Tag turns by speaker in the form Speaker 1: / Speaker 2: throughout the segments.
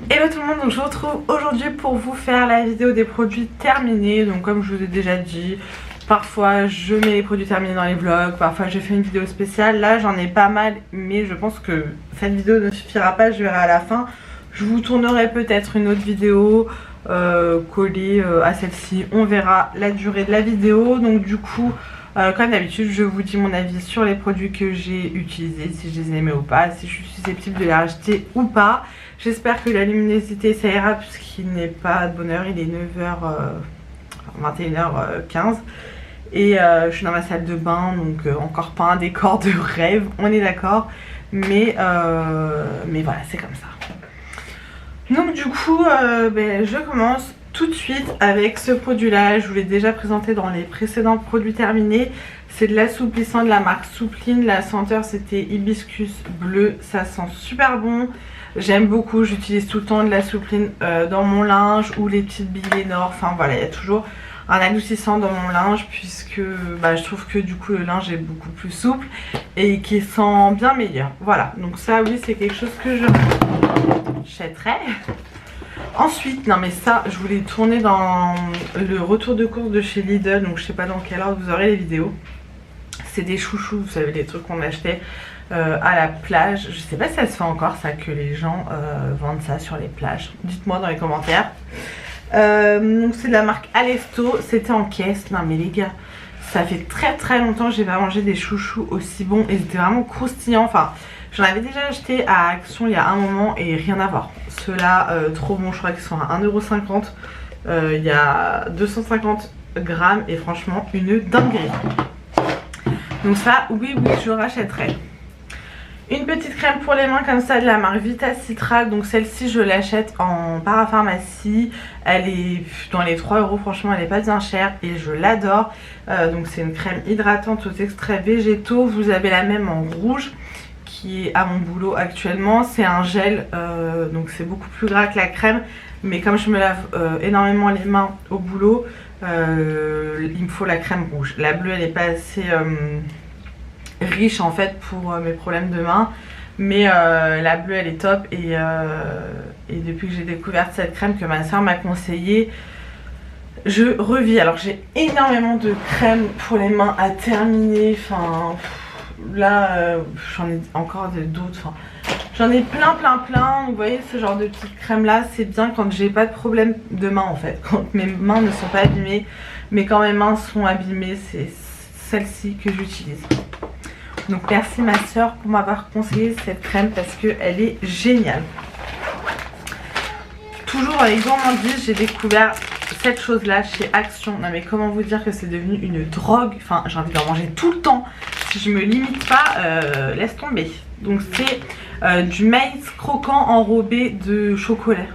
Speaker 1: Hello tout le monde, donc je vous retrouve aujourd'hui pour vous faire la vidéo des produits terminés. Donc comme je vous ai déjà dit, parfois je mets les produits terminés dans les vlogs, parfois je fais une vidéo spéciale. Là j'en ai pas mal, mais je pense que cette vidéo ne suffira pas, je verrai à la fin. Je vous tournerai peut-être une autre vidéo collée à celle-ci, on verra la durée de la vidéo. Donc du coup, comme d'habitude, je vous dis mon avis sur les produits que j'ai utilisés, si je les ai aimés ou pas, si je suis susceptible de les racheter ou pas. J'espère que la luminosité ça ira puisqu'il n'est pas de bonne heure, il est 9h, 21h15 et je suis dans ma salle de bain, donc encore pas un décor de rêve, on est d'accord, mais voilà, c'est comme ça. Donc du coup, je commence tout de suite avec ce produit là. Je vous l'ai déjà présenté dans les précédents produits terminés. C'est de l'assouplissant de la marque Soupline. La senteur c'était hibiscus bleu, ça sent super bon. J'aime beaucoup, j'utilise tout le temps de la Soupline dans mon linge ou les petites billes Lénore. Enfin voilà, il y a toujours un adoucissant dans mon linge puisque je trouve que du coup le linge est beaucoup plus souple et qui sent bien meilleur. Voilà, donc ça oui c'est quelque chose que je achèterais. Ensuite, non mais ça je voulais tourner dans le retour de course de chez Lidl, donc je sais pas dans quelle heure vous aurez les vidéos. C'est des chouchous, vous savez, les trucs qu'on achetait à la plage. Je sais pas si ça se fait encore ça, que les gens vendent ça sur les plages. Dites-moi dans les commentaires. Donc c'est de la marque Alesto, c'était en caisse. Non mais les gars, ça fait très longtemps que j'ai pas mangé des chouchous aussi bons. Et c'était vraiment croustillant. Enfin, j'en avais déjà acheté à Action il y a un moment et rien à voir. Ceux-là, trop bons, je crois qu'ils sont à 1,50 €. Il y a 250 grammes et franchement une dinguerie. Donc ça, oui, je rachèterai. Une petite crème pour les mains comme ça de la marque Vita Citral. Donc celle-ci je l'achète en parapharmacie. Elle est dans les 3 €, franchement elle est pas bien chère et je l'adore. Donc c'est une crème hydratante aux extraits végétaux. Vous avez la même en rouge qui est à mon boulot actuellement. C'est un gel, donc c'est beaucoup plus gras que la crème. Mais comme je me lave énormément les mains au boulot, il me faut la crème rouge. La bleue elle est pas assez riche en fait pour mes problèmes de main, mais la bleue elle est top et depuis que j'ai découvert cette crème que ma soeur m'a conseillé, je revis. Alors j'ai énormément de crèmes pour les mains à terminer, enfin là j'en ai encore d'autres, enfin j'en ai plein. Vous voyez ce genre de petites crèmes là, c'est bien quand j'ai pas de problème de main en fait, quand mes mains ne sont pas abîmées, mais quand mes mains sont abîmées, c'est celle-ci que j'utilise. Donc merci ma soeur pour m'avoir conseillé cette crème parce qu'elle est géniale. Toujours dans les gourmandises, j'ai découvert cette chose là chez Action. Non mais comment vous dire que c'est devenu une drogue. Enfin j'ai envie d'en manger tout le temps. Si je me limite pas, laisse tomber. Donc c'est du maïs croquant enrobé de chocolat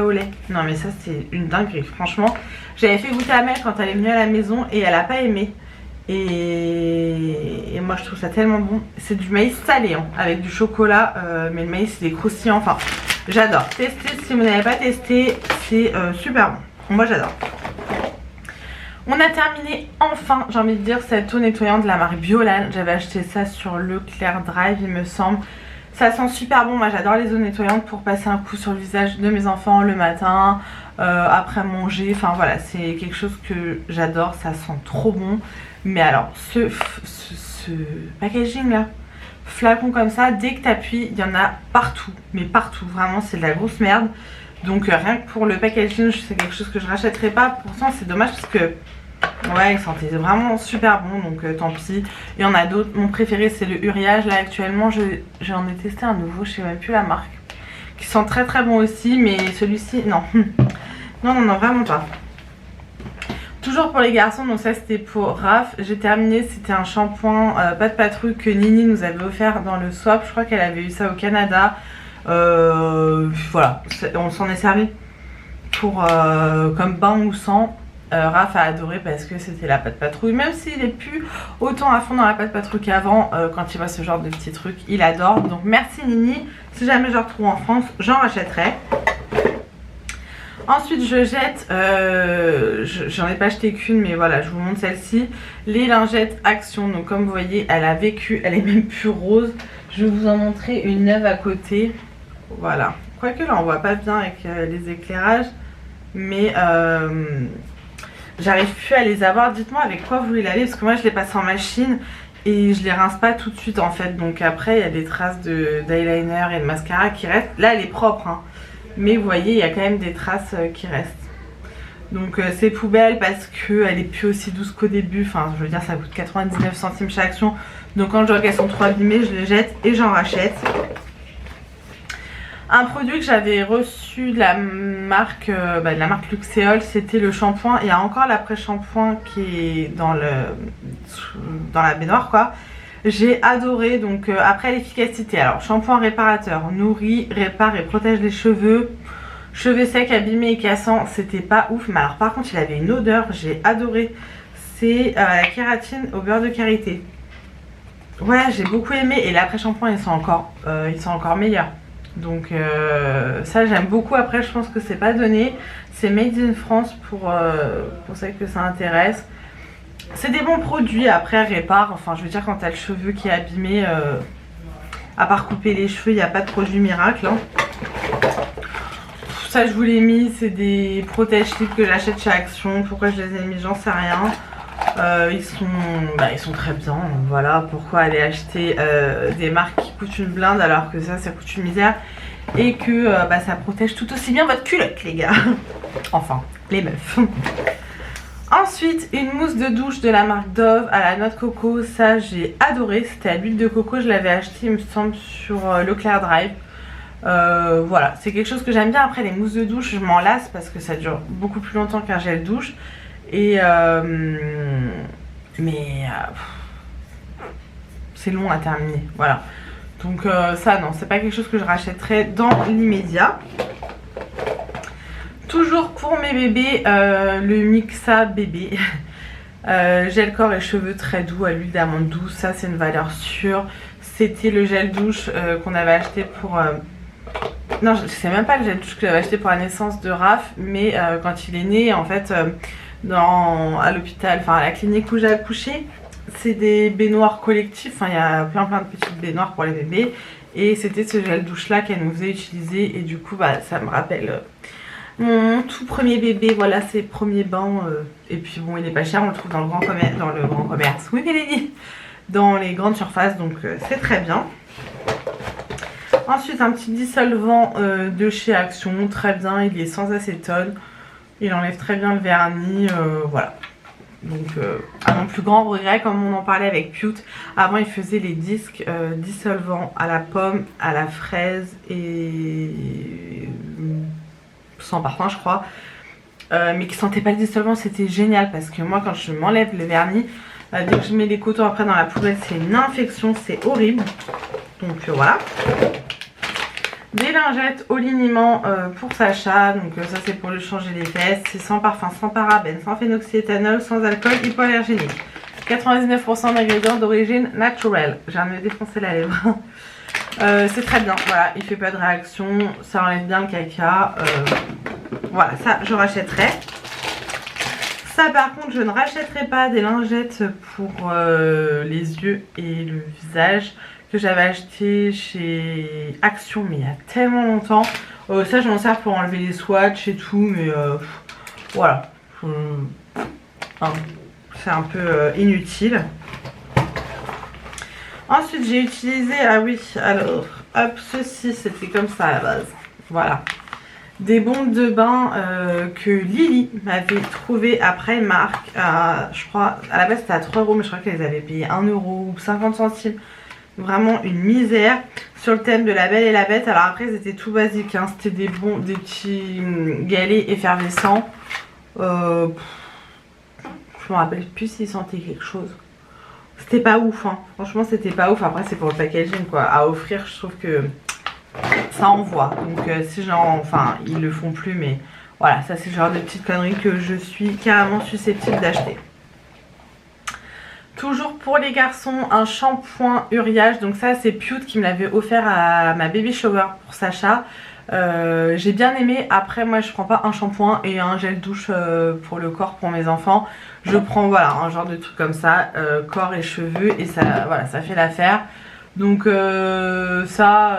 Speaker 1: au lait. Non mais ça c'est une dinguerie franchement. J'avais fait goûter à Mel quand elle est venue à la maison et elle a pas aimé. Et moi je trouve ça tellement bon. C'est du maïs salé hein, avec du chocolat, mais le maïs il est croustillant. Enfin j'adore. Testez si vous n'avez pas testé, c'est super bon. Moi j'adore. On a terminé enfin, j'ai envie de dire, cette eau nettoyante de la marque Biolan. J'avais acheté ça sur Leclerc Drive il me semble. Ça sent super bon. Moi j'adore les eaux nettoyantes pour passer un coup sur le visage de mes enfants le matin, après manger. Enfin voilà, c'est quelque chose que j'adore, ça sent trop bon. Mais alors ce packaging là, flacon comme ça, dès que tu appuies il y en a partout. Mais partout, vraiment c'est de la grosse merde. Donc rien que pour le packaging c'est quelque chose que je rachèterai pas. Pourtant c'est dommage parce que ouais il sentait vraiment super bon. Donc tant pis. Il y en a d'autres, mon préféré c'est le Uriage. Là actuellement j'en ai testé un nouveau, je sais même plus la marque, qui sent très bon aussi. Mais celui-ci non. Non vraiment pas. Toujours pour les garçons, donc ça c'était pour Raph. J'ai terminé, c'était un shampoing pas de patrouille que Nini nous avait offert dans le swap. Je crois qu'elle avait eu ça au Canada. Voilà, on s'en est servi pour comme bain moussant. Raph a adoré parce que c'était la pâte patrouille. Même s'il est plus autant à fond dans la pâte patrouille qu'avant, quand il voit ce genre de petits trucs, il adore. Donc merci Nini. Si jamais je retrouve en France, j'en rachèterai. Ensuite je jette, j'en ai pas acheté qu'une mais voilà je vous montre celle-ci, les lingettes Action. Donc comme vous voyez elle a vécu, elle est même plus rose. Je vais vous en montrer une neuve à côté. Voilà, quoique là on voit pas bien avec les éclairages, mais j'arrive plus à les avoir. Dites-moi avec quoi vous les lavez, parce que moi je les passe en machine et je les rince pas tout de suite en fait. Donc après il y a des traces d'eyeliner et de mascara qui restent. Là elle est propre, hein, mais vous voyez il y a quand même des traces qui restent. Donc c'est poubelle parce qu'elle est plus aussi douce qu'au début. Enfin je veux dire ça coûte 99 centimes chaque action. Donc quand je vois qu'elles sont trop abîmées, je les jette et j'en rachète. Un produit que j'avais reçu de la marque Luxéol, c'était le shampoing. Il y a encore l'après-shampoing qui est dans la baignoire quoi. J'ai adoré. Donc après l'efficacité, alors shampoing réparateur, nourrit, répare et protège les cheveux. Cheveux secs, abîmés et cassants, c'était pas ouf. Mais alors par contre il avait une odeur, j'ai adoré. C'est la kératine au beurre de karité. Ouais, j'ai beaucoup aimé. Et l'après-shampoing ils sont encore meilleurs. Donc ça j'aime beaucoup. Après je pense que c'est pas donné. C'est made in France pour celles que ça intéresse. C'est des bons produits. Après répare, enfin je veux dire quand t'as le cheveu qui est abîmé, à part couper les cheveux, il n'y a pas de produit miracle hein. Ça je vous l'ai mis, c'est des protège-cils que j'achète chez Action. Pourquoi je les ai mis, j'en sais rien. Ils sont très bien. Voilà pourquoi aller acheter des marques qui coûtent une blinde alors que ça coûte une misère. Et que ça protège tout aussi bien votre culotte les gars. Enfin les meufs. Ensuite une mousse de douche de la marque Dove à la noix de coco. Ça j'ai adoré. C'était à l'huile de coco. Je l'avais acheté il me semble sur Leclerc Drive. Voilà, c'est quelque chose que j'aime bien. Après les mousses de douche je m'en lasse parce que ça dure beaucoup plus longtemps qu'un gel douche. Et c'est long à terminer, voilà. Donc ça non, c'est pas quelque chose que je rachèterai dans l'immédiat. Toujours pour mes bébés, le Mixa bébé. Gel corps et cheveux très doux à l'huile d'amande douce. Ça c'est une valeur sûre. C'était le gel douche qu'on avait acheté pour... Non, je sais même pas le gel douche que j'avais acheté pour la naissance de Raph. Mais quand il est né, en fait, à l'hôpital, enfin à la clinique où j'ai accouché, c'est des baignoires collectives. Enfin, il y a plein de petites baignoires pour les bébés. Et c'était ce gel douche là qu'elle nous faisait utiliser. Et du coup, ça me rappelle... mon tout premier bébé, voilà ses premiers bains. Et puis bon, il est pas cher, on le trouve dans le grand commerce, oui Mélanie, dans les grandes surfaces, donc c'est très bien. Ensuite un petit dissolvant de chez Action, très bien, il est sans acétone, il enlève très bien le vernis, voilà. Donc à mon plus grand regret, comme on en parlait avec Pute, avant il faisait les disques dissolvants à la pomme, à la fraise et sans parfum je crois, mais qui sentait pas le dissolvant. C'était génial parce que moi quand je m'enlève le vernis, dès que je mets les cotons après dans la poubelle c'est une infection, c'est horrible. Donc voilà. Des lingettes au liniment pour Sacha, donc ça c'est pour lui changer les fesses. C'est sans parfum, sans parabènes, sans phénoxyéthanol, sans alcool, hypoallergénique. 99% d'ingrédients d'origine naturelle. J'ai envie de me défoncer la lèvre. C'est très bien, voilà, il fait pas de réaction, ça enlève bien le caca. Voilà, ça je rachèterai. Ça par contre je ne rachèterai pas des lingettes pour les yeux et le visage que j'avais acheté chez Action mais il y a tellement longtemps. Ça je m'en sers pour enlever les swatchs et tout, mais voilà, c'est un peu inutile. Ensuite j'ai utilisé, ah oui, alors hop, ceci c'était comme ça à la base, voilà, des bombes de bain que Lily m'avait trouvé à Primark, je crois, à la base c'était à 3 € mais je crois qu'elles avaient payé 1 € ou 50 centimes, vraiment une misère, sur le thème de la Belle et la Bête. Alors après c'était tout basique, hein. C'était des petits galets effervescents, je me rappelle plus s'ils sentaient quelque chose. C'était pas ouf, hein. Franchement c'était pas ouf. Après c'est pour le packaging quoi, à offrir je trouve que ça envoie. Donc si genre, enfin ils le font plus mais voilà, ça c'est le genre de petites conneries que je suis carrément susceptible d'acheter. Toujours pour les garçons, un shampoing Uriage. Donc ça c'est Pute qui me l'avait offert à ma baby shower pour Sacha. J'ai bien aimé. Après moi je prends pas un shampoing et un gel douche pour le corps pour mes enfants. Je prends voilà un genre de truc comme ça, corps et cheveux, et ça voilà, ça fait l'affaire. Donc ça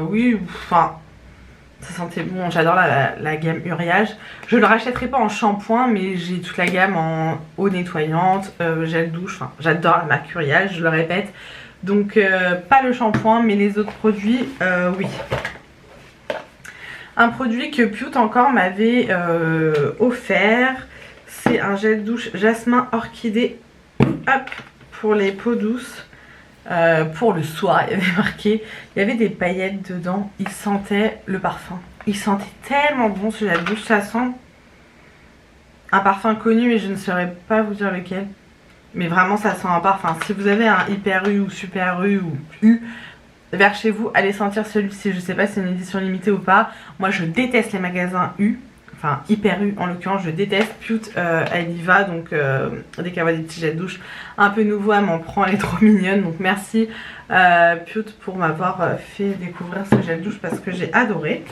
Speaker 1: oui, enfin Ça sentait bon, j'adore la gamme Uriage. Je ne le rachèterai pas en shampoing, mais j'ai toute la gamme en eau nettoyante, gel douche. Enfin, j'adore la marque Uriage, je le répète. Donc pas le shampoing, mais les autres produits, oui. Un produit que Pute encore m'avait offert, c'est un gel douche jasmin orchidée, hop, pour les peaux douces. Pour le soir, il y avait marqué, il y avait des paillettes dedans, il sentait le parfum. Il sentait tellement bon ce gel douche, ça sent un parfum connu mais je ne saurais pas vous dire lequel. Mais vraiment ça sent un parfum. Si vous avez un Hyper U ou Super U ou U vers chez vous, allez sentir celui-ci. Je sais pas si c'est une édition limitée ou pas. Moi je déteste les magasins U. Enfin Hyper U en l'occurrence, je déteste. Pute elle y va, donc dès qu'elle voit des petits gels douche un peu nouveaux elle m'en prend, elle est trop mignonne. Donc merci Pute pour m'avoir fait découvrir ce gel douche parce que j'ai adoré.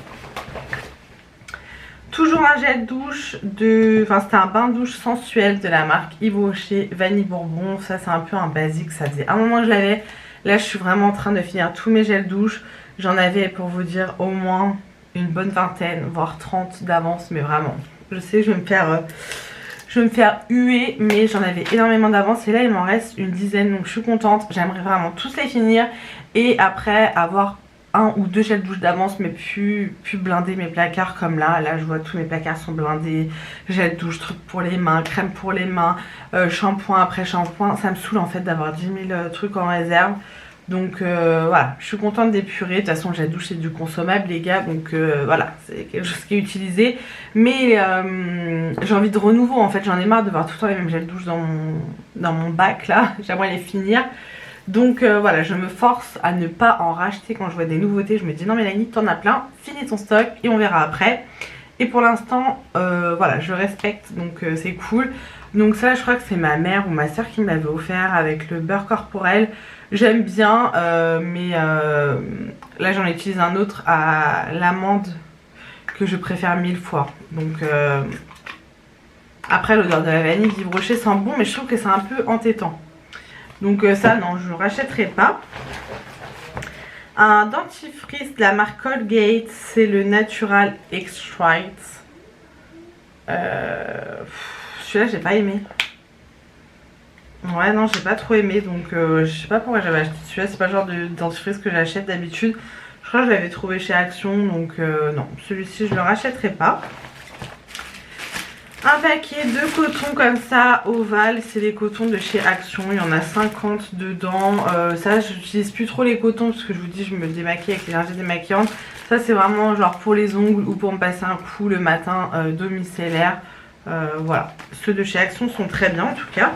Speaker 1: Toujours un gel douche de... Enfin c'était un bain douche sensuel de la marque Yves Rocher Vanille Bourbon. Ça c'est un peu un basique, ça faisait un moment que je l'avais. Là je suis vraiment en train de finir tous mes gels douche. J'en avais pour vous dire au moins une bonne vingtaine, voire 30 d'avance, mais vraiment. Je sais, je vais me faire huer, mais j'en avais énormément d'avance et là il m'en reste une dizaine, donc je suis contente. J'aimerais vraiment tous les finir et après avoir un ou deux gels douche d'avance, mais plus blinder mes placards comme là. Là je vois tous mes placards sont blindés, gel douche, truc pour les mains, crème pour les mains, shampoing après shampoing. Ça me saoule en fait d'avoir 10 000 trucs en réserve. Donc voilà, je suis contente d'épurer. De toute façon, le gel douche c'est du consommable les gars, donc voilà, c'est quelque chose qui est utilisé. Mais j'ai envie de renouveau en fait, j'en ai marre de voir tout le temps les mêmes gels douche dans mon bac là. J'aimerais les finir. Donc voilà, je me force à ne pas en racheter quand je vois des nouveautés. Je me dis non Mélanie, t'en as plein, finis ton stock et on verra après. Et pour l'instant, voilà, je respecte, donc c'est cool. Donc ça, je crois que c'est ma mère ou ma soeur qui me l'avait offert avec le beurre corporel. J'aime bien, mais là j'en utilise un autre à l'amande que je préfère 1000 fois. Donc après l'odeur de la vanille d'Yves Rocher sent bon, mais je trouve que c'est un peu entêtant. Donc ça non, je ne rachèterai pas. Un dentifrice de la marque Colgate, c'est le Natural Extract. Celui-là j'ai pas aimé. Ouais non, j'ai pas trop aimé, donc je sais pas pourquoi j'avais acheté celui-là. C'est pas le genre de dentifrice que j'achète d'habitude. Je crois que je l'avais trouvé chez Action, donc non, celui-ci je le rachèterai pas. Un paquet de coton comme ça, ovale, c'est les cotons de chez Action, il y en a 50 dedans. Ça j'utilise plus trop les cotons parce que je vous dis je me démaquille avec l'énergie démaquillante. Ça c'est vraiment genre pour les ongles ou pour me passer un coup le matin domiciliaire. Voilà, ceux de chez Action sont très bien en tout cas.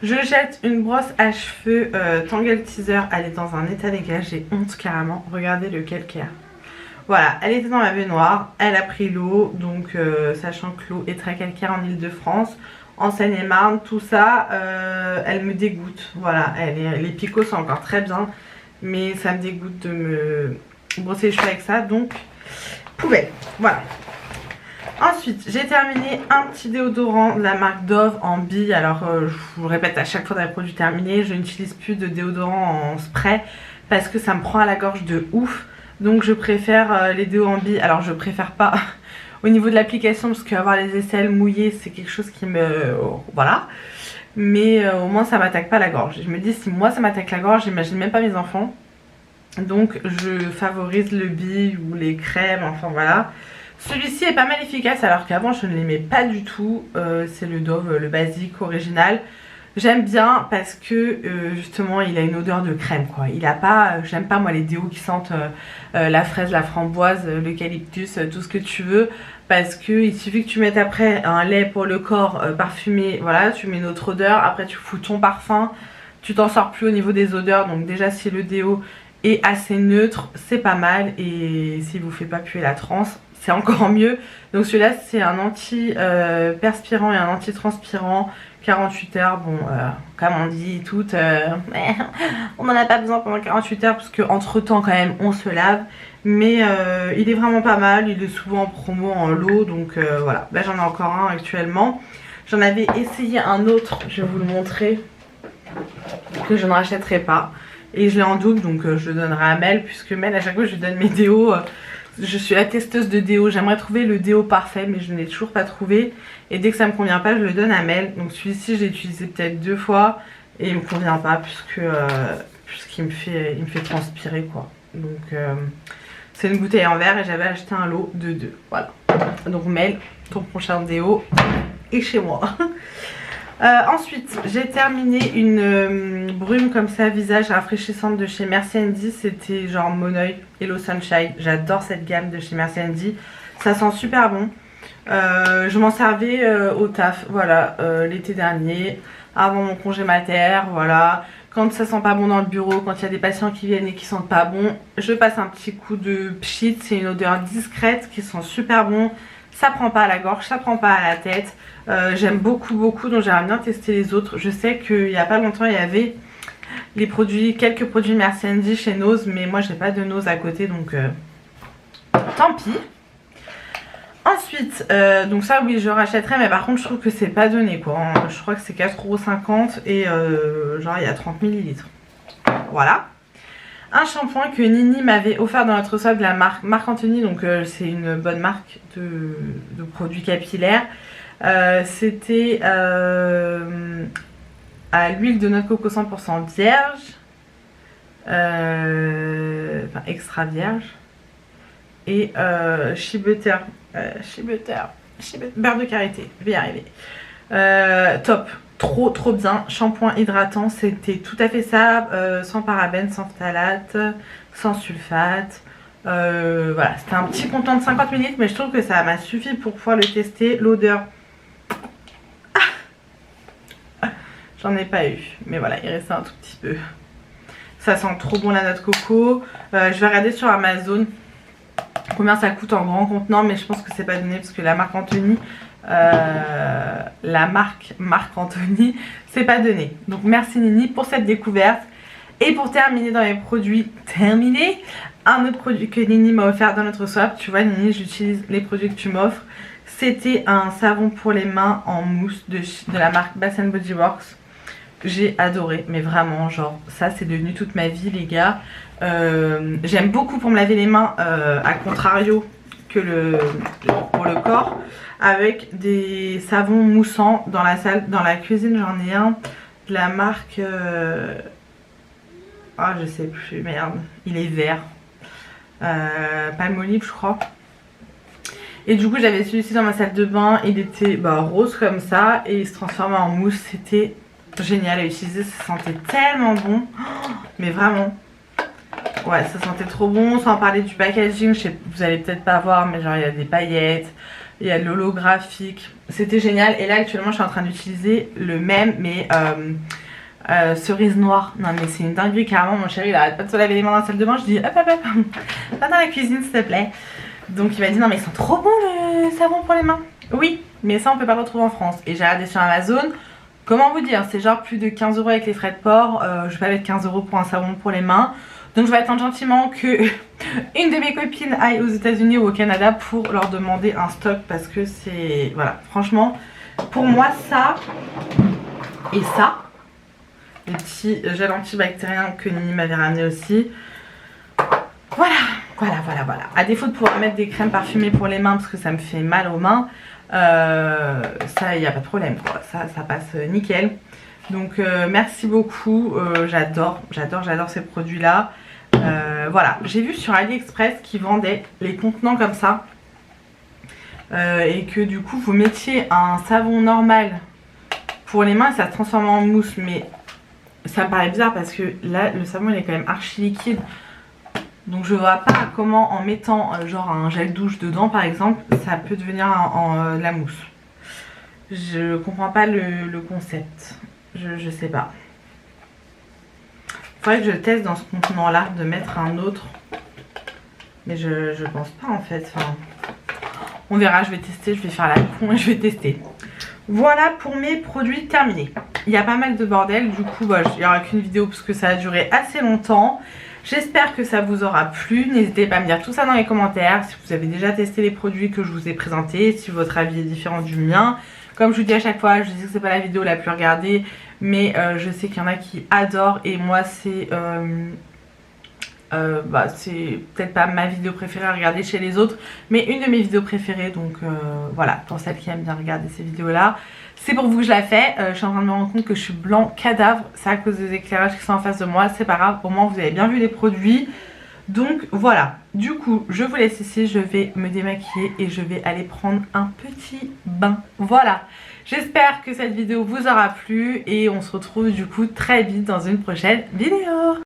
Speaker 1: Je jette une brosse à cheveux Tangle Teaser, elle est dans un état dégage, j'ai honte carrément, regardez le calcaire. Voilà, elle était dans ma baignoire, elle a pris l'eau, donc sachant que l'eau est très calcaire en Ile-de-France, en Seine-et-Marne, tout ça, elle me dégoûte. Voilà, les picots sont encore très bien, mais ça me dégoûte de me brosser les cheveux avec ça, donc poubelle, voilà. Ensuite, j'ai terminé un petit déodorant de la marque Dove en bille. Alors, je vous le répète à chaque fois dans les produits terminés, je n'utilise plus de déodorant en spray parce que ça me prend à la gorge de ouf. Donc, je préfère les déos en bille. Alors, je préfère pas au niveau de l'application parce qu'avoir les aisselles mouillées, c'est quelque chose qui me... voilà. Mais au moins, ça m'attaque pas la gorge. Je me dis, si moi, ça m'attaque la gorge, j'imagine même pas mes enfants. Donc, je favorise le bille ou les crèmes, enfin voilà. Celui-ci est pas mal efficace alors qu'avant je ne l'aimais pas du tout. C'est le Dove, le basique original. J'aime bien parce que justement il a une odeur de crème quoi. Il a pas, j'aime pas moi les déos qui sentent la fraise, la framboise, l'eucalyptus, tout ce que tu veux. Parce que il suffit que tu mettes après un lait pour le corps parfumé, voilà, tu mets une autre odeur. Après tu fous ton parfum, tu t'en sors plus au niveau des odeurs. Donc déjà si le déo est assez neutre, c'est pas mal. Et s'il vous fait pas puer la transe, c'est encore mieux. Donc celui-là c'est un anti-perspirant et un anti-transpirant 48 heures. Bon comme on dit toutes on n'en a pas besoin pendant 48 heures parce qu'entre temps quand même on se lave. Mais il est vraiment pas mal, il est souvent en promo en lot. Donc voilà, là j'en ai encore un actuellement. J'en avais essayé un autre, je vais vous le montrer, que je ne rachèterai pas. Et je l'ai en double, donc je le donnerai à Mel, puisque Mel, à chaque fois je lui donne mes déos, je suis la testeuse de déo. J'aimerais trouver le déo parfait, mais je ne l'ai toujours pas trouvé. Et dès que ça me convient pas, je le donne à Mel. Donc celui-ci, je l'ai utilisé peut-être 2 fois et il me convient pas, puisqu'il me fait transpirer, quoi. Donc c'est une bouteille en verre et j'avais acheté un lot de 2. Voilà. Donc Mel, ton prochain déo est chez moi. Ensuite, j'ai terminé une brume comme ça, visage rafraîchissante de chez Merci Andy. C'était genre Mon Oeil Hello Sunshine. J'adore cette gamme de chez Merci Andy. Ça sent super bon. Je m'en servais au taf, voilà, l'été dernier, avant mon congé mater, voilà. Quand ça sent pas bon dans le bureau, quand il y a des patients qui viennent et qui sentent pas bon, je passe un petit coup de pchit. C'est une odeur discrète qui sent super bon. Ça prend pas à la gorge, ça prend pas à la tête. J'aime beaucoup, donc j'aimerais bien tester les autres. Je sais qu'il y a pas longtemps, il y avait les produits, quelques produits Merci Andy chez Nose, mais moi j'ai pas de Nose à côté, donc tant pis. Ensuite, donc ça oui je rachèterai, mais par contre je trouve que c'est pas donné, quoi. Je crois que c'est 4,50 € et genre il y a 30 ml. Voilà. Un shampoing que Nini m'avait offert dans notre swap de la marque Marc Anthony, donc c'est une bonne marque de produits capillaires. C'était à l'huile de noix de coco 100% vierge, enfin extra vierge, et shea butter, beurre de karité, je vais y arriver. Top, trop bien, shampoing hydratant, c'était tout à fait ça, sans parabènes, sans phtalate, sans sulfate. Voilà, c'était un petit contenant de 50 ml, mais je trouve que ça m'a suffi pour pouvoir le tester. L'odeur, j'en ai pas eu, mais voilà, il restait un tout petit peu. Ça sent trop bon la noix de coco. Je vais regarder sur Amazon combien ça coûte en grand contenant, mais je pense que c'est pas donné parce que la marque Anthony, Marc Anthony, c'est pas donné. Donc merci Nini pour cette découverte. Et pour terminer dans mes produits un autre produit que Nini m'a offert dans notre swap. Tu vois Nini, j'utilise les produits que tu m'offres. C'était un savon pour les mains en mousse de la marque Bath & Body Works. J'ai adoré, mais vraiment, genre, ça c'est devenu toute ma vie, les gars. J'aime beaucoup pour me laver les mains, à contrario que pour le corps, avec des savons moussants dans la cuisine. J'en ai un de la marque, ah je sais plus, merde, il est vert, Palmolive je crois. Et du coup j'avais celui-ci dans ma salle de bain, il était rose comme ça et il se transformait en mousse. C'était génial à utiliser, ça sentait tellement bon, mais vraiment, ouais, ça sentait trop bon. Sans parler du packaging, vous allez peut-être pas voir, mais genre il y a des paillettes, il y a de l'holographique, c'était génial. Et là actuellement je suis en train d'utiliser le même, mais cerise noire. Non mais c'est une dinguerie, carrément. Mon chéri il arrête pas de se laver les mains dans la salle de bain. Je dis hop, pas dans la cuisine s'il te plaît. Donc il m'a dit non mais ils sont trop bons le savon pour les mains. Oui, mais ça on peut pas le retrouver en France. Et j'ai regardé sur Amazon. Comment vous dire, c'est genre plus de 15 € avec les frais de port. Je vais pas mettre 15 € pour un savon pour les mains. Donc je vais attendre gentiment que une de mes copines aille aux États-Unis ou au Canada pour leur demander un stock, parce que c'est, voilà, franchement pour moi ça et ça, les petits gels antibactériens que Nini m'avait ramené aussi. Voilà. À défaut de pouvoir mettre des crèmes parfumées pour les mains parce que ça me fait mal aux mains, ça il n'y a pas de problème, quoi. Ça passe nickel. Donc merci beaucoup, j'adore ces produits là. Voilà, j'ai vu sur AliExpress qu'ils vendaient les contenants comme ça, et que du coup vous mettiez un savon normal pour les mains et ça se transforme en mousse. Mais ça me paraît bizarre parce que là le savon il est quand même archi liquide. Donc je vois pas comment en mettant genre un gel douche dedans par exemple, ça peut devenir la mousse. Je comprends pas le concept. Je sais pas. Faudrait que je teste dans ce contenant là de mettre un autre. Mais je pense pas en fait. Enfin, on verra, je vais tester, je vais faire la con et je vais tester. Voilà pour mes produits terminés. Il y a pas mal de bordel, du coup il n'y aura qu'une vidéo parce que ça a duré assez longtemps. J'espère que ça vous aura plu. N'hésitez pas à me dire tout ça dans les commentaires. Si vous avez déjà testé les produits que je vous ai présentés, si votre avis est différent du mien. Comme je vous dis à chaque fois, je sais que c'est pas la vidéo la plus regardée, mais je sais qu'il y en a qui adorent et moi c'est peut-être pas ma vidéo préférée à regarder chez les autres, mais une de mes vidéos préférées, donc voilà, pour celles qui aiment bien regarder ces vidéos là, c'est pour vous que je la fais. Je suis en train de me rendre compte que je suis blanc cadavre, c'est à cause des éclairages qui sont en face de moi, c'est pas grave, au moins vous avez bien vu les produits. Donc voilà, du coup je vous laisse ici, je vais me démaquiller et je vais aller prendre un petit bain. Voilà, j'espère que cette vidéo vous aura plu et on se retrouve du coup très vite dans une prochaine vidéo.